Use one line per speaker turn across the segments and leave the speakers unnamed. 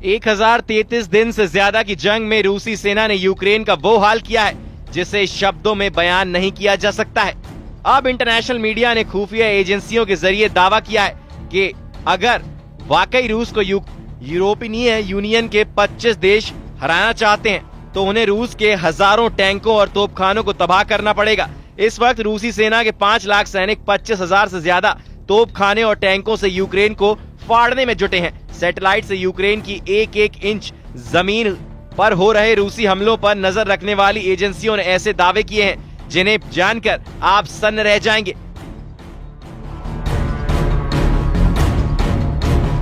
1033 दिन से ज्यादा की जंग में रूसी सेना ने यूक्रेन का वो हाल किया है जिसे शब्दों में बयान नहीं किया जा सकता है। अब इंटरनेशनल मीडिया ने खुफिया एजेंसियों के जरिए दावा किया है कि अगर वाकई रूस को यूरोपीय यूनियन के 25 देश हराना चाहते हैं तो उन्हें रूस के हजारों टैंकों और तोपखानों को तबाह करना पड़ेगा। इस वक्त रूसी सेना के 5 लाख सैनिक 25,000 से ज्यादा तोपखाने और टैंकों से यूक्रेन को फाड़ने में जुटे हैं। सैटेलाइट से यूक्रेन की एक एक इंच जमीन पर हो रहे रूसी हमलों पर नजर रखने वाली एजेंसियों ने ऐसे दावे किए हैं जिन्हें जानकर आप सन्न रह जाएंगे।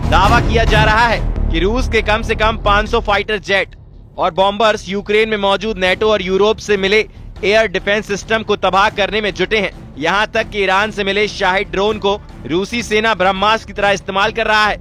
दावा किया जा रहा है कि रूस के कम से कम 500 फाइटर जेट और बॉम्बर्स यूक्रेन में मौजूद नेटो और यूरोप से मिले एयर डिफेंस सिस्टम को तबाह करने में जुटे हैं। यहां तक कि ईरान से मिले शाहिद ड्रोन को रूसी सेना ब्रह्मास्त्र की तरह इस्तेमाल कर रहा है।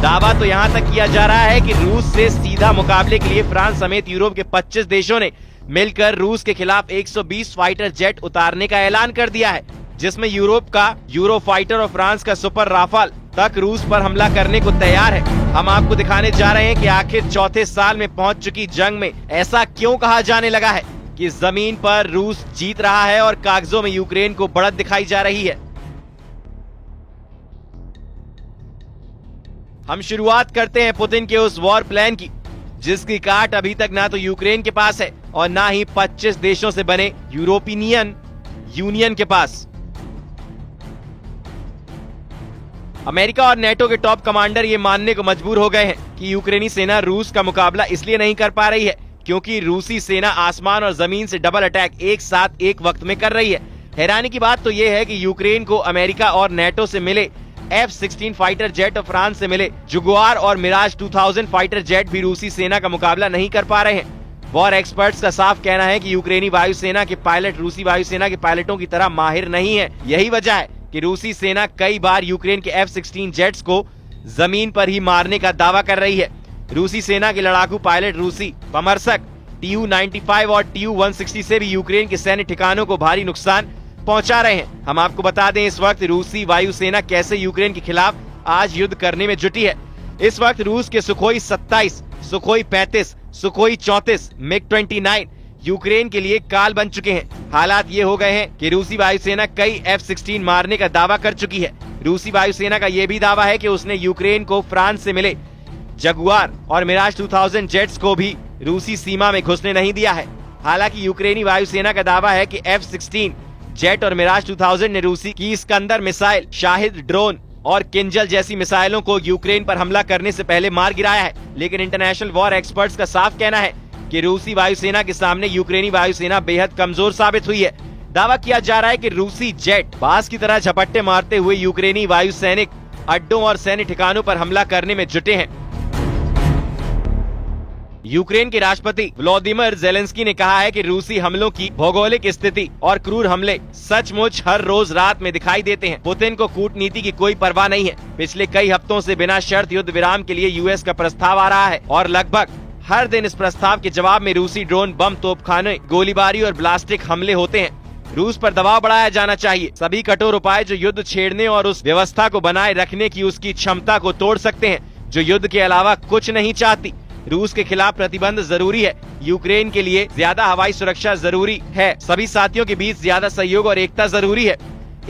दावा तो यहां तक किया जा रहा है कि रूस से सीधा मुकाबले के लिए फ्रांस समेत यूरोप के 25 देशों ने मिलकर रूस के खिलाफ 120 फाइटर जेट उतारने का ऐलान कर दिया है, जिसमें यूरोप का यूरो फाइटर और फ्रांस का सुपर राफाल तक रूस पर हमला करने को तैयार है। हम आपको दिखाने जा रहे हैं कि आखिर चौथे साल में पहुंच चुकी जंग में ऐसा क्यों कहा जाने लगा है कि जमीन पर रूस जीत रहा है और कागजों में यूक्रेन को बढ़त दिखाई जा रही है। हम शुरुआत करते हैं पुतिन के उस वॉर प्लान की जिसकी काट अभी तक ना तो यूक्रेन के पास है और ना ही 25 देशों से बने यूरोपियन यूनियन के पास। अमेरिका और नेटो के टॉप कमांडर ये मानने को मजबूर हो गए हैं कि यूक्रेनी सेना रूस का मुकाबला इसलिए नहीं कर पा रही है क्योंकि रूसी सेना आसमान और जमीन से डबल अटैक एक साथ एक वक्त में कर रही है। हैरानी की बात तो ये है कि यूक्रेन को अमेरिका और नेटो से मिले F-16 फाइटर जेट और फ्रांस से मिले जुगुआर और मिराज 2000 फाइटर जेट भी रूसी सेना का मुकाबला नहीं कर पा रहे हैं। वॉर एक्सपर्ट्स का साफ कहना है कि यूक्रेनी वायुसेना के पायलट रूसी वायुसेना के पायलटों की तरह माहिर नहीं है। यही वजह है कि रूसी सेना कई बार यूक्रेन के F-16 जेट्स को जमीन पर ही मारने का दावा कर रही है। रूसी सेना के लड़ाकू पायलट रूसी पमरसक Tu-95 और Tu-160 से भी यूक्रेन के सैन्य ठिकानों को भारी नुकसान पहुंचा रहे हैं। हम आपको बता दें इस वक्त रूसी वायुसेना कैसे यूक्रेन के खिलाफ आज युद्ध करने में जुटी है। इस वक्त रूस के सुखोई 27, सुखोई 35, सुखोई 34, मिग-29 यूक्रेन के लिए काल बन चुके हैं। हालात ये हो गए हैं कि रूसी वायुसेना कई F-16 मारने का दावा कर चुकी है। रूसी वायुसेना का ये भी दावा है कि उसने यूक्रेन को फ्रांस से मिले जगुआर और मिराज 2000 जेट्स को भी रूसी सीमा में घुसने नहीं दिया है। हालांकि यूक्रेनी वायुसेना का दावा है कि F-16 जेट और मिराज 2000 ने रूसी की इस्कंदर मिसाइल, शाहिद ड्रोन और किंजल जैसी मिसाइलों को यूक्रेन पर हमला करने से पहले मार गिराया है। लेकिन इंटरनेशनल वॉर एक्सपर्ट्स का साफ कहना है कि रूसी वायुसेना के सामने यूक्रेनी वायुसेना बेहद कमजोर साबित हुई है। दावा किया जा रहा है कि रूसी जेट बाज की तरह झपट्टे मारते हुए यूक्रेनी वायु सैनिक अड्डों और सैन्य ठिकानों पर हमला करने में जुटे हैं। यूक्रेन के राष्ट्रपति व्लादिमीर जेलेंस्की ने कहा है कि रूसी हमलों की भौगोलिक स्थिति और क्रूर हमले सचमुच हर रोज रात में दिखाई देते हैं। पुतिन को कूटनीति की कोई परवाह नहीं है। पिछले कई हफ्तों से बिना शर्त युद्ध विराम के लिए यूएस का प्रस्ताव आ रहा है और लगभग हर दिन इस प्रस्ताव के जवाब में रूसी ड्रोन, बम, तोपखाने, गोलीबारी और ब्लास्टिक हमले होते हैं। रूस पर दबाव बढ़ाया जाना चाहिए। सभी कठोर उपाय जो युद्ध छेड़ने और उस व्यवस्था को बनाए रखने की उसकी क्षमता को तोड़ सकते हैं जो युद्ध के अलावा कुछ नहीं चाहती। रूस के खिलाफ प्रतिबंध जरूरी है। यूक्रेन के लिए ज्यादा हवाई सुरक्षा जरूरी है। सभी साथियों के बीच ज्यादा सहयोग और एकता जरूरी है।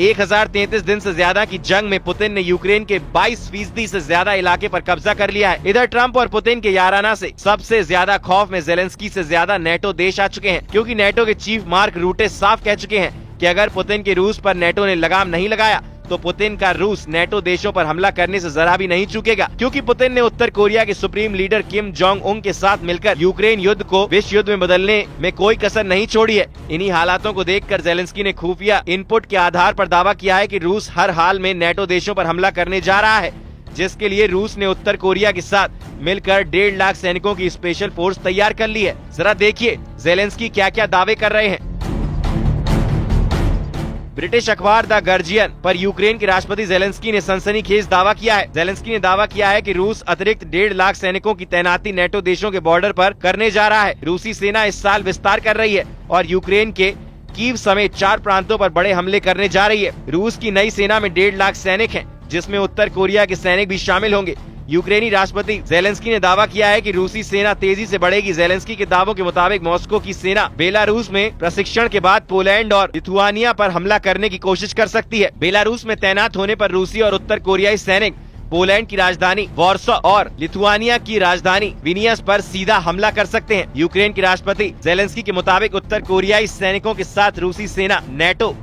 1033 दिन से ज्यादा की जंग में पुतिन ने यूक्रेन के 22% से ज्यादा इलाके पर कब्जा कर लिया है। इधर ट्रंप और पुतिन के याराना से सबसे ज्यादा खौफ में जेलेंस्की से ज्यादा नेटो देश आ चुके हैं, क्योंकि नेटो के चीफ मार्क रूटे साफ कह चुके हैं कि अगर पुतिन के रूस पर नेटो ने लगाम नहीं लगाया तो पुतिन का रूस नेटो देशों पर हमला करने से जरा भी नहीं चूकेगा। क्योंकि पुतिन ने उत्तर कोरिया के सुप्रीम लीडर किम जोंग उंग के साथ मिलकर यूक्रेन युद्ध को विश्व युद्ध में बदलने में कोई कसर नहीं छोड़ी है। इन्हीं हालातों को देखकर जेलेंस्की ने खुफिया इनपुट के आधार पर दावा किया है कि रूस हर हाल में नेटो देशों पर हमला करने जा रहा है, जिसके लिए रूस ने उत्तर कोरिया के साथ मिलकर 1.5 लाख सैनिकों की स्पेशल फोर्स तैयार कर ली है। जरा देखिए जेलेंस्की क्या क्या दावे कर रहे हैं। ब्रिटिश अखबार द गार्जियन पर यूक्रेन के राष्ट्रपति जेलेंस्की ने सनसनीखेज दावा किया है। जेलेंस्की ने दावा किया है कि रूस अतिरिक्त 1.5 लाख सैनिकों की तैनाती नेटो देशों के बॉर्डर पर करने जा रहा है। रूसी सेना इस साल विस्तार कर रही है और यूक्रेन के कीव समेत 4 प्रांतों पर बड़े हमले करने जा रही है। रूस की नई सेना में 1.5 लाख सैनिक हैं। जिसमें उत्तर कोरिया के सैनिक भी शामिल होंगे। यूक्रेनी राष्ट्रपति जेलेंस्की ने दावा किया है कि रूसी सेना तेजी से बढ़ेगी। जेलेंस्की के दावों के मुताबिक मॉस्को की सेना बेलारूस में प्रशिक्षण के बाद पोलैंड और लिथुआनिया पर हमला करने की कोशिश कर सकती है। बेलारूस में तैनात होने पर रूसी और उत्तर कोरियाई सैनिक पोलैंड की राजधानी वॉर्सो और लिथुआनिया की राजधानी विनियस पर सीधा हमला कर सकते हैं। यूक्रेन के राष्ट्रपति जेलेंस्की के मुताबिक उत्तर कोरियाई सैनिकों के साथ रूसी सेना नेटो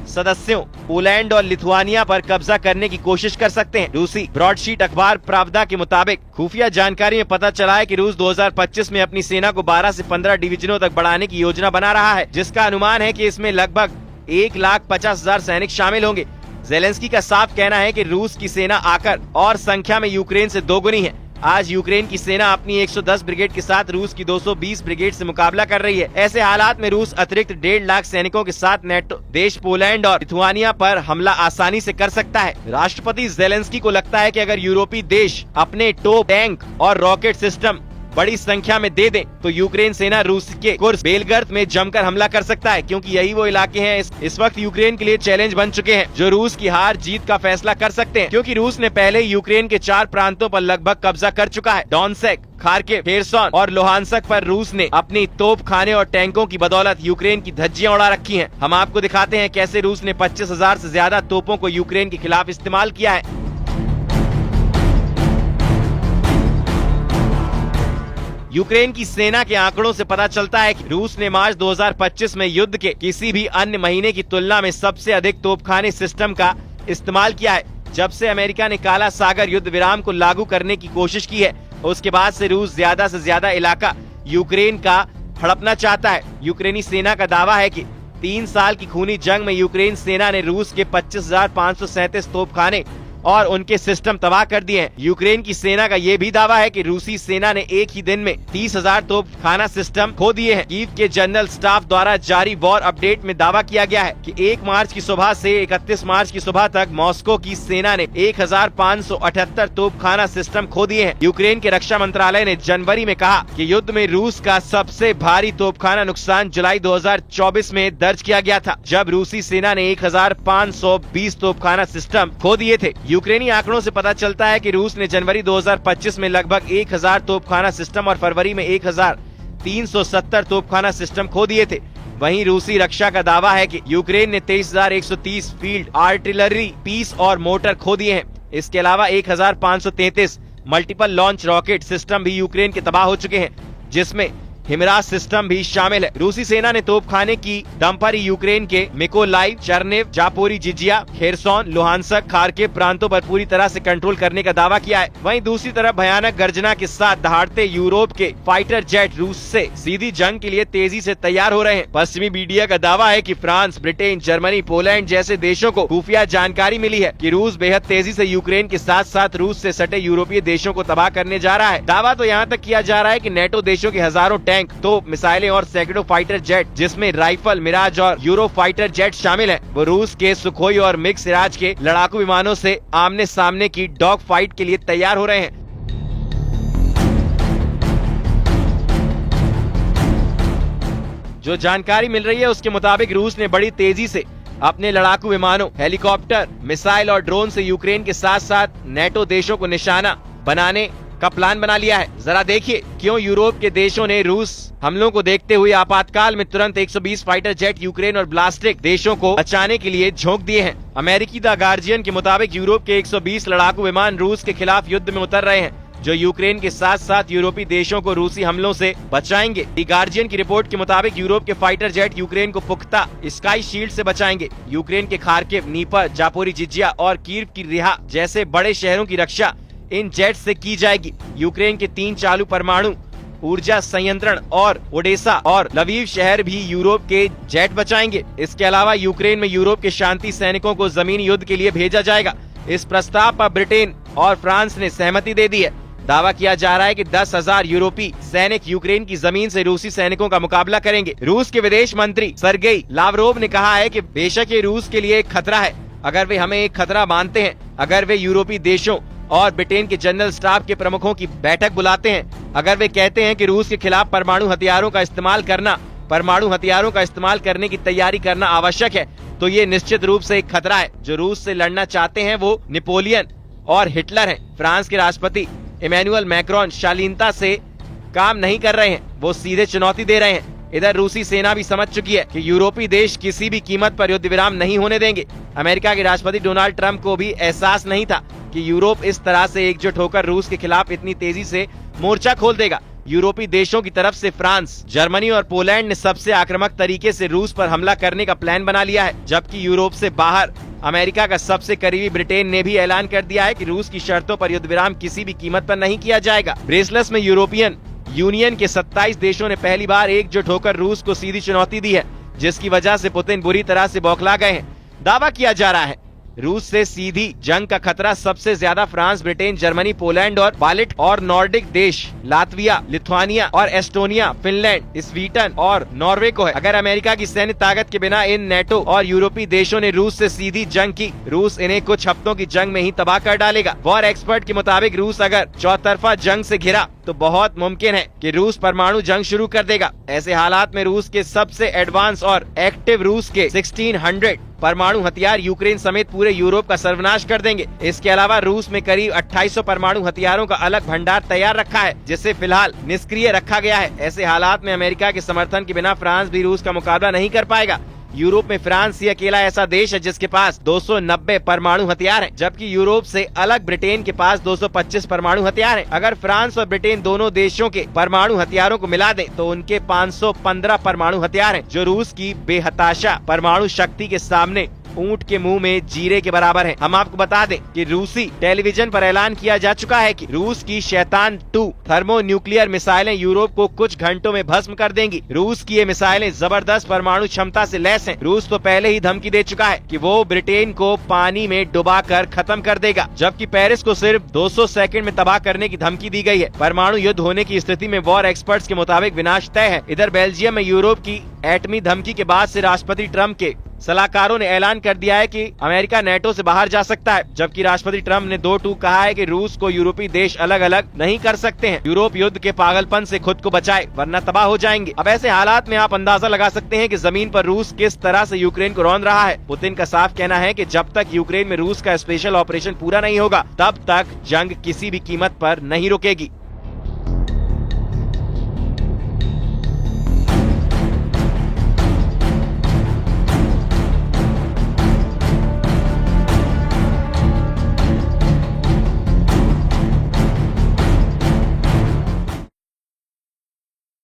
सदस्यों पोलैंड और लिथुआनिया पर कब्जा करने की कोशिश कर सकते हैं। रूसी ब्रॉडशीट अखबार प्रावदा के मुताबिक खुफिया जानकारी में पता चला है कि रूस 2025 में अपनी सेना को 12 से 15 डिवीजनों तक बढ़ाने की योजना बना रहा है, जिसका अनुमान है कि इसमें लगभग 1,50,000 सैनिक शामिल होंगे। जेलेंस्की का साफ कहना है कि रूस की सेना आकार और संख्या में यूक्रेन से दोगुनी है। आज यूक्रेन की सेना अपनी 110 ब्रिगेड के साथ रूस की 220 ब्रिगेड से मुकाबला कर रही है। ऐसे हालात में रूस अतिरिक्त 1.5 लाख सैनिकों के साथ नेटो देश पोलैंड और लिथुआनिया पर हमला आसानी से कर सकता है। राष्ट्रपति जेलेंस्की को लगता है कि अगर यूरोपीय देश अपने तोप, टैंक और रॉकेट सिस्टम बड़ी संख्या में दे दें तो यूक्रेन सेना रूस के कुर्स्क बेलगर्द में जमकर हमला कर सकता है, क्योंकि यही वो इलाके हैं इस वक्त यूक्रेन के लिए चैलेंज बन चुके हैं, जो रूस की हार जीत का फैसला कर सकते हैं, क्योंकि रूस ने पहले यूक्रेन के 4 प्रांतों पर लगभग कब्जा कर चुका है। डोनेत्स्क, खार्किव, खेरसोन और लुहांस्क पर रूस ने अपनी तोप खाने और टैंकों की बदौलत यूक्रेन की धज्जियां उड़ा रखी हैं। हम आपको दिखाते हैं कैसे रूस ने 25,000 से ज्यादा तोपों को यूक्रेन के खिलाफ इस्तेमाल किया है। यूक्रेन की सेना के आंकड़ों से पता चलता है कि रूस ने मार्च 2025 में युद्ध के किसी भी अन्य महीने की तुलना में सबसे अधिक तोपखाने सिस्टम का इस्तेमाल किया है। जब से अमेरिका ने काला सागर युद्ध विराम को लागू करने की कोशिश की है, उसके बाद से रूस ज्यादा से ज्यादा इलाका यूक्रेन का हड़पना चाहता है। यूक्रेनी सेना का दावा है कि 3 साल की खूनी जंग में यूक्रेन सेना ने रूस के 25,537 तोपखाने और उनके सिस्टम तबाह कर दिए हैं। यूक्रेन की सेना का ये भी दावा है कि रूसी सेना ने एक ही दिन में 30,000 तोपखाना सिस्टम खो दिए हैं। कीव के जनरल स्टाफ द्वारा जारी वॉर अपडेट में दावा किया गया है कि 1 मार्च की सुबह से 31 मार्च की सुबह तक मॉस्को की सेना ने 1,578 तोपखाना सिस्टम खो दिए हैं। यूक्रेन के रक्षा मंत्रालय ने जनवरी में कहा कि युद्ध में रूस का सबसे भारी तोपखाना नुकसान जुलाई 2024 में दर्ज किया गया था, जब रूसी सेना ने 1,520 तोपखाना सिस्टम खो दिए थे। यूक्रेनी आंकड़ों से पता चलता है कि रूस ने जनवरी 2025 में लगभग 1,000 तोपखाना सिस्टम और फरवरी में 1,370 तोपखाना सिस्टम खो दिए थे। वहीं रूसी रक्षा का दावा है कि यूक्रेन ने 23,130 फील्ड आर्टिलरी पीस और मोटर खो दिए हैं। इसके अलावा 1,533 मल्टीपल लॉन्च रॉकेट सिस्टम भी यूक्रेन के तबाह हो चुके हैं, जिसमें हिमराज सिस्टम भी शामिल है। रूसी सेना ने तोपखाने की डंपर यूक्रेन के मिकोलाइव, चर्नेव, जापोरिजिजिया, खेरसोन, लुहांस्क, खार्किव प्रांतों पर पूरी तरह से कंट्रोल करने का दावा किया है। वहीं दूसरी तरफ भयानक गर्जना के साथ दहाड़ते यूरोप के फाइटर जेट रूस से सीधी जंग के लिए तेजी से तैयार हो रहे हैं। पश्चिमी मीडिया का दावा है कि फ्रांस, ब्रिटेन, जर्मनी, पोलैंड जैसे देशों को खुफिया जानकारी मिली है कि रूस बेहद तेजी से यूक्रेन के साथ साथ रूस से सटे यूरोपीय देशों को तबाह करने जा रहा है। दावा तो यहाँ तक किया जा रहा है कि नेटो देशों के हजारों टैंक, तोप, मिसाइलें और सैकड़ों फाइटर जेट, जिसमें राइफल, मिराज और यूरो फाइटर जेट शामिल हैं, वो रूस के सुखोई और मिग सिराज के लड़ाकू विमानों से आमने सामने की डॉग फाइट के लिए तैयार हो रहे हैं। जो जानकारी मिल रही है उसके मुताबिक रूस ने बड़ी तेजी से अपने लड़ाकू विमानों, हेलीकॉप्टर, मिसाइल और ड्रोन से यूक्रेन के साथ साथ नेटो देशों को निशाना बनाने का प्लान बना लिया है। जरा देखिए क्यों यूरोप के देशों ने रूस हमलों को देखते हुए आपातकाल में तुरंत 120 फाइटर जेट यूक्रेन और ब्लास्टिक देशों को बचाने के लिए झोंक दिए हैं। अमेरिकी द गार्जियन के मुताबिक यूरोप के 120 लड़ाकू विमान रूस के खिलाफ युद्ध में उतर रहे हैं, जो यूक्रेन के साथ साथ यूरोपीय देशों को रूसी हमलों से बचाएंगे। द गार्जियन की रिपोर्ट के मुताबिक यूरोप के फाइटर जेट यूक्रेन को पुख्ता स्काई शील्ड से बचाएंगे। यूक्रेन के खार्किव, नीपर, जापोरिजिजिया और कीव की रिहा जैसे बड़े शहरों की रक्षा इन जेट से की जाएगी। यूक्रेन के 3 चालू परमाणु ऊर्जा संयंत्रण और ओडेसा और लवीव शहर भी यूरोप के जेट बचाएंगे। इसके अलावा यूक्रेन में यूरोप के शांति सैनिकों को जमीनी युद्ध के लिए भेजा जाएगा। इस प्रस्ताव पर ब्रिटेन और फ्रांस ने सहमति दे दी है। दावा किया जा रहा है कि 10,000 यूरोपीय सैनिक यूक्रेन की जमीन से रूसी सैनिकों का मुकाबला करेंगे। रूस के विदेश मंत्री सर्गेई लावरोव ने कहा है कि बेशक ये रूस के लिए एक खतरा है, अगर वे हमें एक खतरा मानते हैं, अगर वे यूरोपीय देशों और ब्रिटेन के जनरल स्टाफ के प्रमुखों की बैठक बुलाते हैं, अगर वे कहते हैं कि रूस के खिलाफ परमाणु हथियारों का इस्तेमाल करने की तैयारी करना आवश्यक है, तो ये निश्चित रूप से एक खतरा है। जो रूस से लड़ना चाहते हैं वो नेपोलियन और हिटलर हैं। फ्रांस के राष्ट्रपति इमैनुअल मैक्रोन शालीनता से काम नहीं कर रहे हैं, वो सीधे चुनौती दे रहे हैं। इधर रूसी सेना भी समझ चुकी है कि यूरोपीय देश किसी भी कीमत पर युद्ध विराम नहीं होने देंगे। अमेरिका के राष्ट्रपति डोनाल्ड ट्रंप को भी एहसास नहीं था कि यूरोप इस तरह से एकजुट होकर रूस के खिलाफ इतनी तेजी से मोर्चा खोल देगा। यूरोपीय देशों की तरफ से फ्रांस, जर्मनी और पोलैंड ने सबसे आक्रामक तरीके से रूस पर हमला करने का प्लान बना लिया है, जबकि यूरोप से बाहर अमेरिका का सबसे करीबी ब्रिटेन ने भी ऐलान कर दिया है कि रूस की शर्तों पर युद्ध विराम किसी भी कीमत पर नहीं किया जाएगा। ब्रेसलेस में यूरोपियन यूनियन के 27 देशों ने पहली बार एकजुट होकर रूस को सीधी चुनौती दी है, जिसकी वजह से पुतिन बुरी तरह से बौखला गए हैं। दावा किया जा रहा है रूस से सीधी जंग का खतरा सबसे ज्यादा फ्रांस, ब्रिटेन, जर्मनी, पोलैंड और बाल्ट और नॉर्डिक देश लातविया, लिथुआनिया और एस्टोनिया, फिनलैंड, स्वीडन और नॉर्वे को है। अगर अमेरिका की सैन्य ताकत के बिना इन नेटो और यूरोपीय देशों ने रूस से सीधी जंग की, रूस इन्हें कुछ हफ्तों की जंग में ही तबाह कर डालेगा। वॉर एक्सपर्ट के मुताबिक रूस अगर चौतरफा जंग से घिरा तो बहुत मुमकिन है कि रूस परमाणु जंग शुरू कर देगा। ऐसे हालात में रूस के सबसे एडवांस और एक्टिव रूस के 1600 परमाणु हथियार यूक्रेन समेत पूरे यूरोप का सर्वनाश कर देंगे। इसके अलावा रूस में करीब 2800 परमाणु हथियारों का अलग भंडार तैयार रखा है, जिसे फिलहाल निष्क्रिय रखा गया है। ऐसे हालात में अमेरिका के समर्थन के बिना फ्रांस भी रूस का मुकाबला नहीं कर पाएगा। यूरोप में फ्रांस ही अकेला ऐसा देश है जिसके पास 290 परमाणु हथियार हैं, जबकि यूरोप से अलग ब्रिटेन के पास 225 परमाणु हथियार हैं। अगर फ्रांस और ब्रिटेन दोनों देशों के परमाणु हथियारों को मिला दें तो उनके 515 परमाणु हथियार हैं, जो रूस की बेहताशा परमाणु शक्ति के सामने ऊंट के मुंह में जीरे के बराबर है। हम आपको बता दें कि रूसी टेलीविजन पर ऐलान किया जा चुका है कि रूस की शैतान 2 थर्मो न्यूक्लियर मिसाइलें यूरोप को कुछ घंटों में भस्म कर देंगी। रूस की ये मिसाइलें जबरदस्त परमाणु क्षमता से लैस हैं। रूस तो पहले ही धमकी दे चुका है कि वो ब्रिटेन को पानी में डुबाकर खत्म कर देगा, जबकि पेरिस को सिर्फ 200 सेकंड में तबाह करने की धमकी दी गई है। परमाणु युद्ध होने की स्थिति में वॉर एक्सपर्ट्स के मुताबिक विनाश तय है। इधर बेल्जियम में यूरोप की एटमी धमकी के बाद से राष्ट्रपति ट्रंप के सलाहकारों ने ऐलान कर दिया है कि अमेरिका नेटो से बाहर जा सकता है, जबकि राष्ट्रपति ट्रंप ने 2-2 कहा है कि रूस को यूरोपीय देश अलग अलग नहीं कर सकते हैं। यूरोप युद्ध के पागलपन से खुद को बचाए, वरना तबाह हो जाएंगे। अब ऐसे हालात में आप अंदाजा लगा सकते हैं कि जमीन पर रूस किस तरह से यूक्रेन को रौंद रहा है। पुतिन का साफ कहना है कि जब तक यूक्रेन में रूस का स्पेशल ऑपरेशन पूरा नहीं होगा, तब तक जंग किसी भी कीमत पर नहीं रुकेगी।